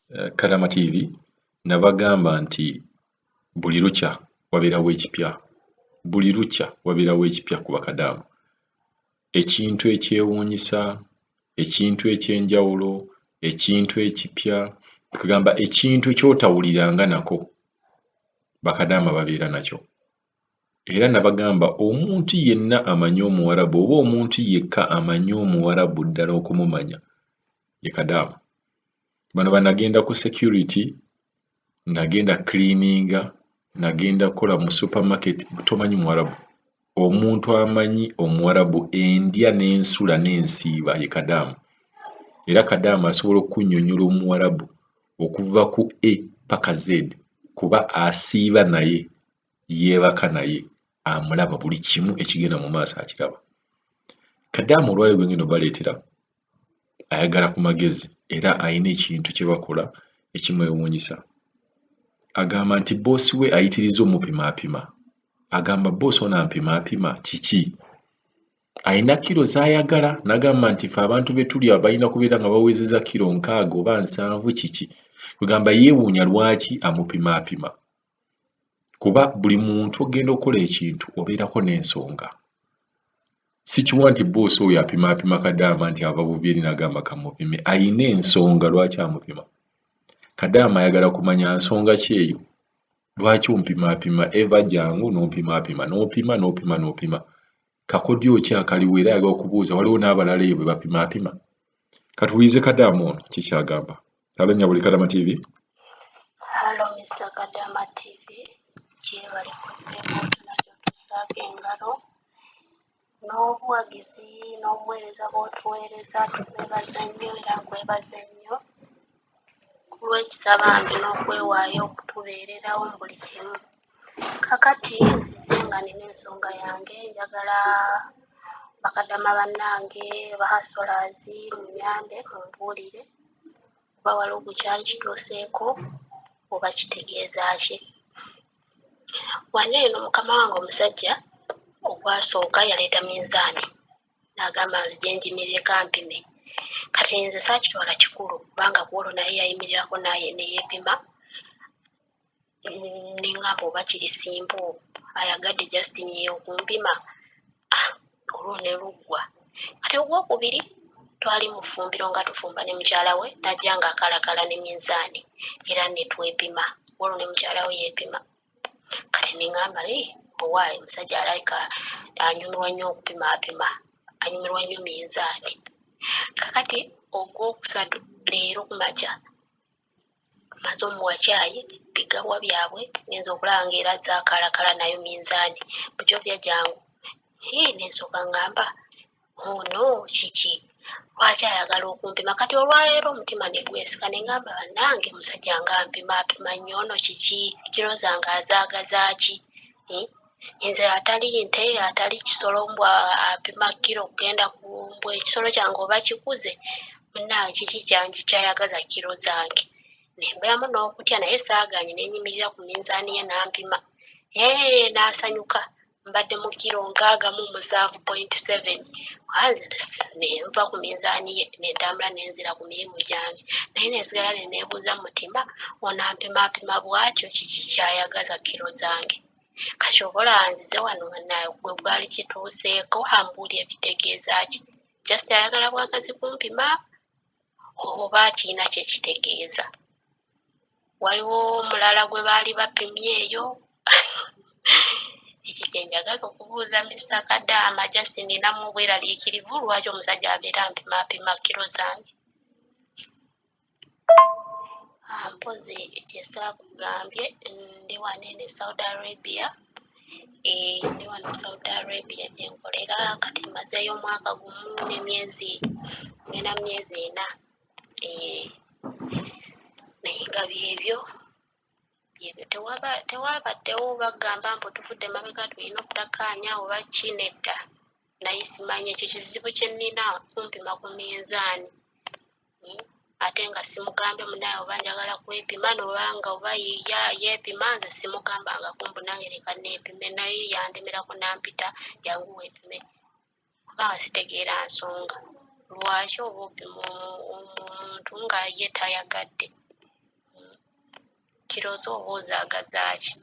Karama TV nabagamba nti buli lukya wabeerawo ekipya. Buli lukya wabeerawo ekipya ku bakadamu. Ekintu ekyewuunyisa, ekintu ekyenjawulo, ekintu ekipya, kugamba ekintu ky'otawuliranga nako bakadaama babeera nakyo. Era nabagamba omuntu yenna amanyi Omuwarabu oba omuntu yekka amanyi Omuwarabu ddala okumumanya ye Kadaama. Bano banagenda ku security, nagenda cleaninga, nagenda kukola mu supermarket, tomanyi Muwarabu. Omuntu amanyi Omuwarabu endya n'ensula n'ensiiba ye Kadaama. Era Kadaama asobola okunnyonnyola Omuwarabu okuva ku A paka Z kuba asiiba naye, yeebaka naye, amulaba buli kimu ekigenda mu maaso akiraba. Kadaama olwaleero gwe ngenda obaleetera ayagala ku magezi era ayina ekintu kye bakola ekimwewuunyisa. Agamba nti boosi we ayitiriza omupimaapima. Agamba boosi ono ampimaapima kiki? Ayina kiro z'ayagala, n'agamba nti ffe abantu be tuli abalina kubeera nga bawezeza kiro 6 oba 7 kiki. Kugamba yeewuunya lwaki amupimaapima. Kuba buli muntu ogenda okukola ekintu obeerako n'ensonga. Si kiwa nti boosi oyo apimaapima Kadaama nti ava buvi eri n'agamba kamupime. Ayina ensonga lwaki amupima. Kadaama ayagala kumanya nsonga ki eyo. Lwaki ompimaapima eva jangu n'ompimaapima n'opima. Kakodyo ki akaliwo era ayagala okubuuza waliwo n'abalala eyo bwe bapimaapima. Katuwulize Kadaama ono kikyagamba. Halo Nyabuli Kadaama TV. Halo Mr. Kadaama TV. Kyebali ku ssebo nakyo tusaake engalo. N'obuwagizi n'obuweereza bw'otuweereza twebaza nnyo era nkwebaza nnyo. Ku lw'ekisabambi n'okwewaayo okutubeererawo mu buli kimu. Kakati nzize nga nina ensonga yange njagala bakadaama bannange bahasolazi munyambe mumbuulire oba waliwo bukyali kituuseeko oba kitegeeza ki. Wano eno mukama wange omusajja ogwasooka yaleeta minzaani n'agamba nzije njimirireko ampime. Kati nze saakitwala kikulu kubanga gwolwo naye yayimirirako naye neyeepima. Ningamba oba kiri simple ayagadde just okumpima. Olwo ne luggwa. Kati ogwokubiri twali mu ffumbiro nga tufumba ne mukyala we najja nga akalakala ne minzaani era ne twepima. Olwo ne mukyala we yeepima. Kati ningamba owaayi musajja alayika anyumirwa nnyo okupimaapima, anyumirwa nnyo minzaani. Kakati ogwokusatu leero kumakya maze omuwa caayi bigawa byabwe ngenza okulaba ng'era zaakalakala nayo minzaani bujovya jangu. Nensooka ngamba ono kiki lwaki ayagala okumpima. Kati olwaleero omutima ne gwesika ne ngamba bannange musajja nga ampimaapima nnyo ono kiki, kiro zange azaagaza ki? Nze atali nte atali kisolo mbwa apima kiro okugenda ku mbwa ekisolo kyange oba kikuze munnange kiki kyange kyayagaza kiro zange. Nembeeramu n'okutya naye saaganye ne nnyimirira ku minzaani ye n'ampima. N'asanyuka mbadde mu kiro 67.7. Wanze ne nva ku minzaani ye ne ntambula ne nzira ku mirimu gyange. Naye neesigala ne neebuuza mu mutima ono ampimaapima bw'atyo kiki kyayagaza kiro zange. Kati obola nzize wano naye gwe gwali kituuseeko ambuulira ebitegeeza ki. Just ayagala bwagazi kumpima oba kirina kye kitegeeza. Waliwo omulala gwe baali bapimye eyo. Ekyo kye njagala okubuuza Mr. Kadaama just ninamu obweraliikirivu lwaki omusajja abeera ampimaapima kiro zange. Mpozi ekyesaakugambye ndi wano ene Saudi Arabia. Ndi wano Saudi Arabia gye nkolera kati mazeeyo omwaka gumu n'emyezi ngenda mu myezi 4. Naye nga byebyo tewabaddewo bagamba mbu tuvudde mabega tulina okutakkaanya oba ki nedda. Naye simanyi ekyo kizibu kye nnina kumpima ku minzaani. Ate nga simugambye munaye oba njagala kwepima nobanga oba yeepima nze simugambanga kumbu nange leka neepime naye yandemerako nampita jangu weepime kubanga sitegeera nsonga lwaki oba opima omuntu nga ye tayagadde. kiroozo oba ozaagazaaki